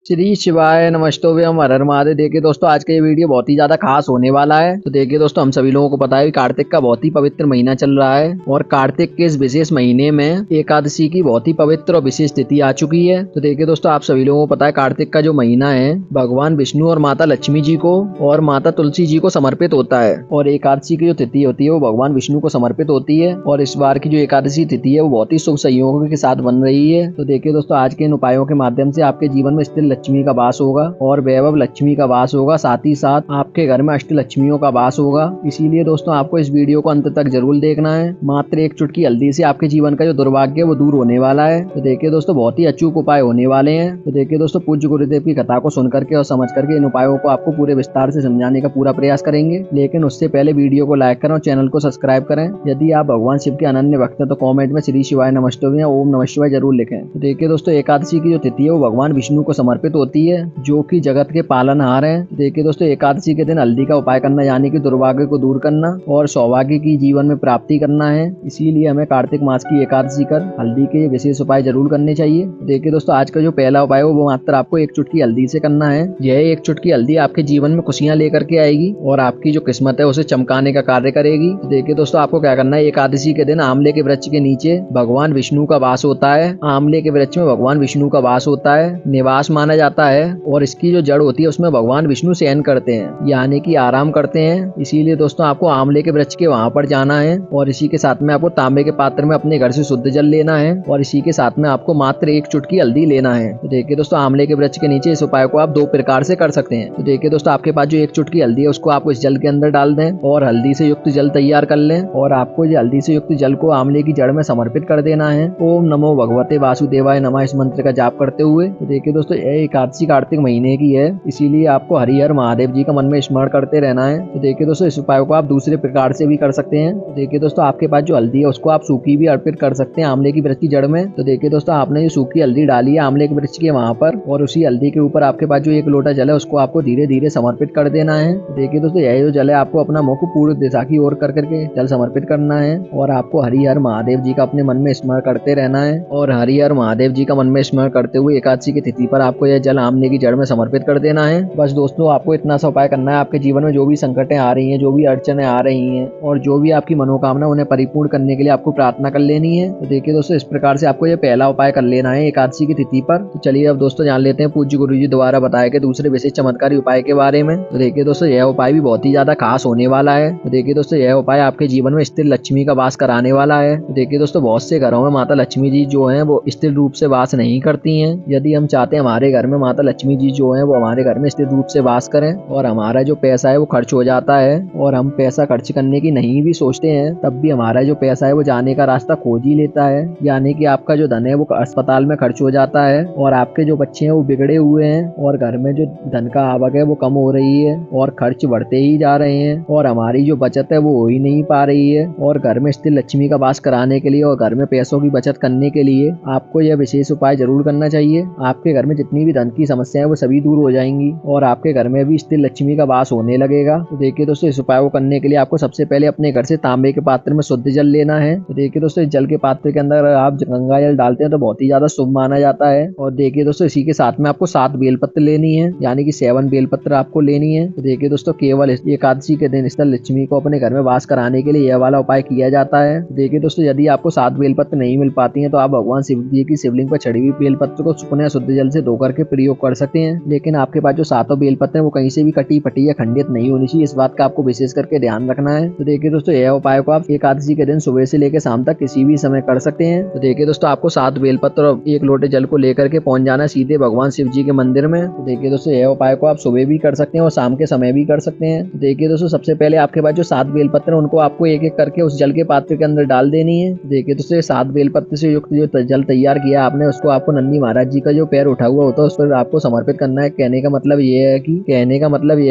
श्री शिवाय नमस्तोभ्यम हर हर महादेव। देखिए दोस्तों, आज का ये वीडियो बहुत ही ज्यादा खास होने वाला है। तो देखिए दोस्तों, हम सभी लोगों को पता है कि कार्तिक का बहुत ही पवित्र महीना चल रहा है और कार्तिक के इस विशेष महीने में एकादशी की बहुत ही पवित्र और विशेष तिथि आ चुकी है। तो देखिए दोस्तों, आप सभी लोगों को पता है कार्तिक का जो महीना है भगवान विष्णु और माता लक्ष्मी जी को और माता तुलसी जी को समर्पित होता है। और एकादशी की जो तिथि होती है वो भगवान विष्णु को समर्पित होती है। और इस बार की जो एकादशी तिथि है वो बहुत ही शुभ संयोगों के साथ बन रही है। तो देखिए दोस्तों, आज के इन उपायों के माध्यम से आपके जीवन में स्थिर लक्ष्मी का वास होगा और वैभव लक्ष्मी का वास होगा। साथ ही साथ आपके घर में अष्ट लक्ष्मियों का वास होगा। इसीलिए दोस्तों, आपको इस वीडियो को अंत तक जरूर देखना है। मात्र एक चुटकी हल्दी से आपके जीवन का जो दुर्भाग्य है वो दूर होने वाला है। तो देखिए दोस्तों, बहुत ही अचूक उपाय होने वाले हैं। तो देखिए दोस्तों, पूज्य गुरुदेव की कथा को सुन करके और समझ करके इन उपायों को आपको पूरे विस्तार से समझाने का पूरा प्रयास करेंगे। लेकिन उससे पहले वीडियो को लाइक करें और चैनल को सब्सक्राइब करें। यदि आप भगवान शिव के अनन्य भक्त हैं तो कॉमेंट में श्री शिवाय नमस्तोभ्यम या ओम नमः शिवाय जरूर लिखें। तो देखिए दोस्तों, एकादशी की जो तिथि है वो भगवान विष्णु को समर्पित होती है, जो कि जगत के पालनहार हैं। देखिए दोस्तों, एकादशी के दिन हल्दी का उपाय करना यानी कि दुर्भाग्य को दूर करना और सौभाग्य की जीवन में प्राप्ति करना है। इसीलिए हमें कार्तिक मास की एकादशी कर हल्दी के विशेष उपाय जरूर करने चाहिए। देखिए दोस्तों, आज का जो पहला उपाय है वो मात्र आपको एक चुटकी हल्दी से करना है। यह एक चुटकी हल्दी आपके जीवन में खुशियां लेकर के आएगी और आपकी जो किस्मत है उसे चमकाने का कार्य करेगी। देखिए दोस्तों, आपको क्या करना है, एकादशी के दिन आंवले के वृक्ष के नीचे भगवान विष्णु का वास होता है। आंवले के वृक्ष में भगवान विष्णु का वास होता है, निवास माना जाता है। और इसकी जो जड़ होती है उसमें भगवान विष्णु शयन करते हैं यानी कि आराम करते हैं। इसीलिए दोस्तों, आपको आंवले के वृक्ष के वहां पर जाना है और इसी के साथ में आपको तांबे के पात्र में अपने घर से शुद्ध जल लेना है और इसी के साथ में आपको मात्र एक चुटकी हल्दी लेना है। तो देखिए दोस्तों, आंवले के वृक्ष के नीचे इस उपाय को आप दो प्रकार से कर सकते हैं। तो देखिए दोस्तों, आपके पास जो एक चुटकी हल्दी है उसको आप इस जल के अंदर डाल दें और हल्दी से युक्त जल तैयार कर लें और आपको ये हल्दी से युक्त जल को आंवले की जड़ में समर्पित कर देना है। ओम नमो भगवते वासुदेवाय नमः इस मंत्र का जाप करते हुए। तो देखिए दोस्तों, यह एकादशी कार्तिक महीने की है, इसीलिए आपको हरिहर महादेव जी का मन में स्मरण करते रहना है। तो देखिए दोस्तों, इस उपाय को आप दूसरे प्रकार से भी कर सकते हैं। तो देखिए दोस्तों, आपके पास जो हल्दी है उसको आप सूखी भी अर्पित कर सकते हैं आंवले की वृक्ष की जड़ में। तो देखिए दोस्तों, आपने जो सूखी हल्दी डाली है आंवले के वृक्ष के वहां पर और उसी हल्दी के ऊपर आपके पास जो एक लोटा जल है उसको आपको धीरे धीरे समर्पित कर देना है। तो देखिए दोस्तों, यह जो जल है आपको अपना मुख पूर्व दिशा की ओर कर करके जल समर्पित करना है और आपको हरिहर महादेव जी का अपने मन में स्मरण करते रहना है। और हरिहर महादेव जी का मन में स्मरण करते हुए एकादशी की तिथि पर आपको यह जल आंवले की जड़ में समर्पित कर देना है। बस दोस्तों, आपको इतना सा उपाय करना है। आपके जीवन में जो भी संकटें आ रही हैं, जो भी अड़चनें आ रही हैं और जो भी आपकी मनोकामना उन्हें परिपूर्ण करने के लिए आपको प्रार्थना कर लेनी है। तो देखिए दोस्तों, इस प्रकार से आपको ये पहला उपाय कर लेना है एकादशी की तिथि पर। तो चलिए अब दोस्तों जान लेते हैं पूज्य गुरु जी द्वारा बताए गए दूसरे विशेष चमत्कारी उपाय के बारे में। तो देखिए दोस्तों, यह उपाय भी बहुत ही ज्यादा खास होने वाला है। तो देखिए दोस्तों, यह उपाय आपके जीवन में स्थिर लक्ष्मी का वास कराने वाला है। तो देखिए दोस्तों, बहुत से घरों में माता लक्ष्मी जी जो है वो स्थिर रूप से वास नहीं करती हैं। यदि हम चाहते हैं हमारे घर में माता लक्ष्मी जी जो है वो हमारे घर में स्थिर रूप से वास करें और हमारा जो पैसा है वो खर्च हो जाता है और हम पैसा खर्च करने की नहीं भी सोचते हैं, तब भी हमारा जो पैसा है वो जाने का रास्ता खोज ही लेता है। यानी कि आपका जो धन है वो अस्पताल में खर्च हो जाता है और आपके जो बच्चे हैं वो बिगड़े हुए हैं और घर में जो धन का आवक है वो कम हो रही है और खर्च बढ़ते ही जा रहे हैं और हमारी जो बचत है वो हो ही नहीं पा रही है। और घर में स्थिर लक्ष्मी का वास कराने के लिए और घर में पैसों की बचत करने के लिए आपको यह विशेष उपाय जरूर करना चाहिए। आपके घर में जितनी भी धन की समस्याएं वो सभी दूर हो जाएंगी और आपके घर में भी स्थिर लक्ष्मी का वास होने लगेगा। तो देखिए दोस्तों, इस उपाय को करने के लिए आपको सबसे पहले अपने घर से तांबे के पात्र में शुद्ध जल लेना है। तो देखिए दोस्तों, इस जल के पात्र के अंदर आप गंगा जल डालते हैं तो बहुत ही ज्यादा शुभ माना जाता है। और देखिए दोस्तों, इसी के साथ में आपको 7 बेलपत्र लेनी है यानी कि 7 बेलपत्र आपको लेनी है। तो देखिए दोस्तों, केवल एकादशी के दिन स्थिर लक्ष्मी को अपने घर में वास कराने के लिए यह वाला उपाय किया जाता है। देखिए दोस्तों, यदि आपको 7 बेलपत्र नहीं मिल पाती हैं तो आप भगवान शिव जी की शिवलिंग पर चढ़ी हुई बेलपत्र को सुखने शुद्ध जल से धो करके प्रयोग कर सकते हैं। लेकिन आपके पास जो 7 बेलपत्र है वो कहीं से भी कटी फटी या खंडित नहीं होनी चाहिए, इस बात का आपको विशेष करके ध्यान रखना है। तो देखिए दोस्तों, यह उपाय को आप एकादशी के दिन सुबह से लेकर शाम तक किसी भी समय कर सकते हैं। तो देखिए दोस्तों, आपको 7 बेलपत्र और 1 लोटे जल को लेकर के पहुंच जाना सीधे भगवान शिव जी के मंदिर में। तो देखिए दोस्तों, यह उपाय को आप सुबह भी कर सकते हैं और शाम के समय भी कर सकते हैं। तो देखिए दोस्तों, सबसे पहले आपके पास जो 7 बेलपत्र है उनको आपको एक एक करके उस जल के पात्र के अंदर डाल देनी है। देखिए दोस्तों, 7 बेलपत्र से युक्त जो जल तैयार किया आपने उसको आपको नंदी महाराज जी का जो पैर उठा हुआ होता है उस पर आपको समर्पित करना है। कहने का मतलब यह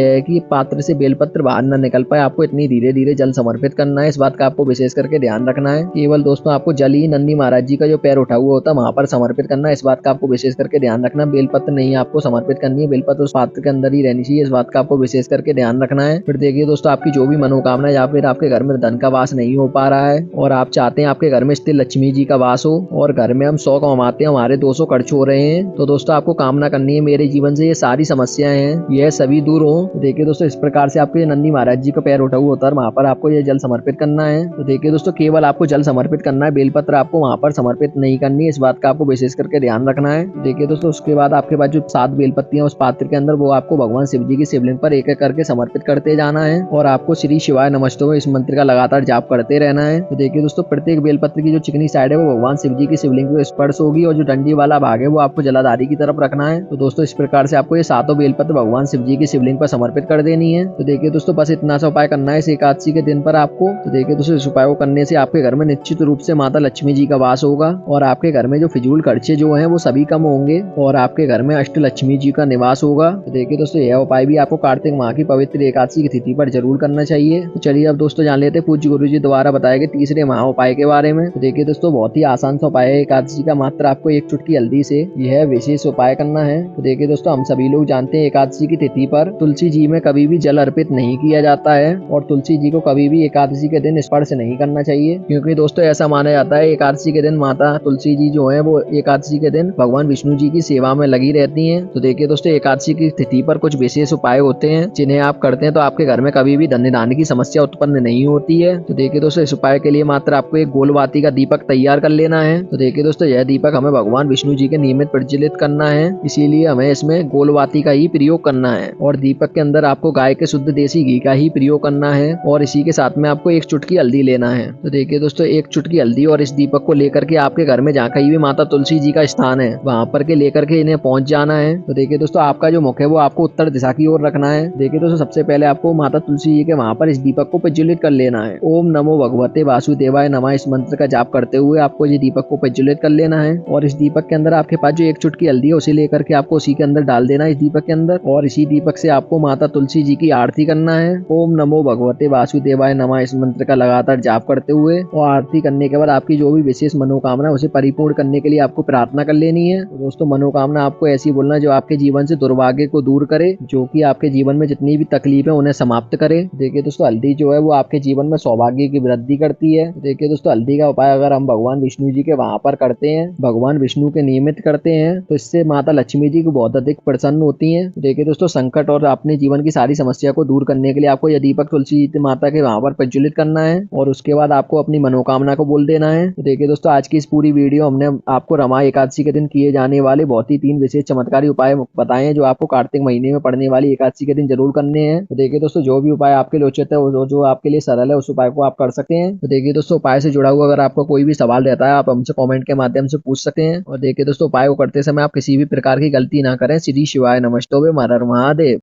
है कि पात्र से बेलपत्र बाहर न निकल पाए, आपको इतनी धीरे धीरे जल समर्पित करना है। इस बात का आपको विशेष करके ध्यान रखना है। केवल दोस्तों, आपको जल ही नंदी महाराज जी का जो पैर उठा हुआ होता है वहां पर समर्पित करना है। इस बात का आपको विशेष करके ध्यान रखना। बेलपत्र नहीं आपको समर्पित करनी है, बेलपत्र उस पात्र के अंदर ही रहनी चाहिए। इस बात का आपको विशेष करके ध्यान रखना है। फिर देखिए दोस्तों, आपकी जो भी मनोकामना या फिर आपके घर में धन का वास नहीं हो पा रहा है और आप चाहते हैं आपके घर में स्थिर लक्ष्मी जी का वास हो और घर में हम 100 कमाते हैं हमारे 200 खर्च हो रहे हैं, तो दोस्तों आपको कामना करनी है मेरे जीवन से ये सारी समस्याएं हैं यह सभी दूर हो। तो देखिए दोस्तों इस प्रकार से आपको ये नंदी महाराज जी का पैर उठा हुआ होता है, वहाँ पर आपको ये जल समर्पित करना है। तो देखिए दोस्तों केवल आपको जल समर्पित करना है, बेलपत्र आपको वहाँ पर समर्पित नहीं करनी है, इस बात का आपको विशेष करके ध्यान रखना है। देखिए दोस्तों उसके बाद आपके पास जो 7 बेलपत्तियां उस पात्र के अंदर वो आपको भगवान शिव जी की शिवलिंग पर एक एक करके समर्पित करते जाना है और आपको श्री शिवाय नमस्तुभ्यं इस मंत्र का लगातार जाप करते रहना है। तो देखिए दोस्तों प्रत्येक बेलपत्र की जो चिकनी साइड है वो भगवान शिव जी की शिवलिंग पे स्पर्श होगी और जो डंडी वाला भाग है वो आपको जलाधारी की तरफ रखना है। तो दोस्तों इस प्रकार से आपको ये 7 बेलपत्र भगवान शिव जी की शिवलिंग पर समर्पित कर देनी है। तो देखिए दोस्तों बस इतना सा उपाय करना है इस एकादशी के दिन पर आपको। तो देखिए दोस्तों इस उपाय को करने से आपके घर में निश्चित रूप से माता लक्ष्मी जी का वास होगा और आपके घर में जो फिजूल खर्चे जो हैं वो सभी कम होंगे और आपके घर में अष्ट लक्ष्मी जी का निवास होगा। तो देखिए दोस्तों यह उपाय भी आपको कार्तिक माह की पवित्र एकादशी की तिथि पर जरूर करना चाहिए। तो चलिए अब दोस्तों जान लेते हैं पूज्य गुरु जी द्वारा बताए गए तीसरे महा उपाय के बारे में। तो देखिए दोस्तों बहुत ही आसान सा उपाय है एकादशी का, मात्र आपको एक चुटकी हल्दी से यह विशेष उपाय करना है। तो देखिए दोस्तों हम सभी लोग जानते हैं एकादशी की तिथि पर तुलसी जी में कभी भी जल अर्पित नहीं किया जाता है और तुलसी जी को कभी भी एकादशी के दिन स्पर्श नहीं करना चाहिए, क्योंकि दोस्तों ऐसा माना जाता है एकादशी के दिन माता तुलसी जी जो है वो एकादशी के दिन भगवान विष्णु जी की सेवा में लगी रहती हैं। तो देखिए दोस्तों एकादशी की तिथि पर कुछ विशेष उपाय होते हैं जिन्हें आप करते हैं तो आपके घर में कभी भी धन धान्य की समस्या उत्पन्न नहीं होती है। तो देखिए दोस्तों इस उपाय के लिए मात्र आपको एक गोलवाती का दीपक तैयार कर लेना है। तो देखिए दोस्तों यह दीपक हमें भगवान विष्णु जी के नियमित प्रज्वलित करना है, इसीलिए हमें इसमें गोलवाती का ही प्रयोग करना है और दीपक के अंदर आपको गाय के शुद्ध देसी घी का ही प्रयोग करना है और इसी के साथ में आपको एक चुटकी हल्दी लेना है। तो देखिए दोस्तों एक चुटकी हल्दी और इस दीपक को लेकर के आपके घर में जहाँ कहीं भी माता तुलसी जी का स्थान है वहाँ पर के लेकर के इन्हें पहुंच जाना है। तो देखिए दोस्तों आपका जो मुख है वो आपको उत्तर दिशा की ओर रखना है। देखिए दोस्तों सबसे पहले आपको माता तुलसी जी के वहाँ पर इस दीपक को प्रज्वलित कर लेना है। ओम नमो भगवते वासुदेवाय नमः इस मंत्र का जाप करते हुए आपको ये दीपक को प्रज्वलित कर लेना है और इस दीपक के अंदर आपके पास जो एक चुटकी हल्दी है उसे लेकर के आपको उसी के अंदर डाल देना है इस दीपक के अंदर और इसी दीपक से आपको माता तुलसी जी की आरती करना है। ओम नमो भगवते वासुदेवाय नमः इस मंत्र का लगातार जाप करते हुए और आरती करने के बाद आपकी जो भी विशेष मनोकामना उसे परिपूर्ण करने के लिए आपको प्रार्थना कर लेनी है। तो दोस्तों मनोकामना आपको ऐसी बोलना जो आपके जीवन से दुर्भाग्य को दूर करे, जो कि आपके जीवन में जितनी भी तकलीफ है उन्हें समाप्त करे। देखिए दोस्तों हल्दी जो है वो आपके जीवन में सौभाग्य की वृद्धि करती है। देखिए दोस्तों हल्दी का उपाय अगर हम भगवान विष्णु जी के वहां पर करते हैं, भगवान विष्णु के नियमित करते हैं, तो इससे माता लक्ष्मी जी को बहुत अधिक प्रसन्न होती हैं। देखिए दोस्तों संकट और अपने जीवन की सारी समस्या को दूर करने के लिए आपको यह दीपक तुलसी माता के वहां पर प्रज्वलित करना है और उसके बाद आपको अपनी मनोकामना को बोल देना है। तो देखिए दोस्तों आज की इस पूरी वीडियो हमने आपको रमा एकादशी के दिन किए जाने वाले बहुत ही 3 विशेष चमत्कारी उपाय बताए हैं जो आपको कार्तिक महीने में पड़ने वाली एकादशी के दिन जरूर करने हैं। तो देखिए दोस्तों जो भी उपाय आपके लिए उचित है जो आपके लिए सरल है उस उपाय को आप कर सकते हैं। तो देखिए दोस्तों उपाय से जुड़ा हुआ अगर आपको कोई भी सवाल रहता है आप हमसे कमेंट के माध्यम से पूछ सकते हैं और देखिए दोस्तों उपाय को करते समय आप किसी भी प्रकार की गलती ना करें। श्री शिवाय नमस्तुभ्यं, हर हर महादेव।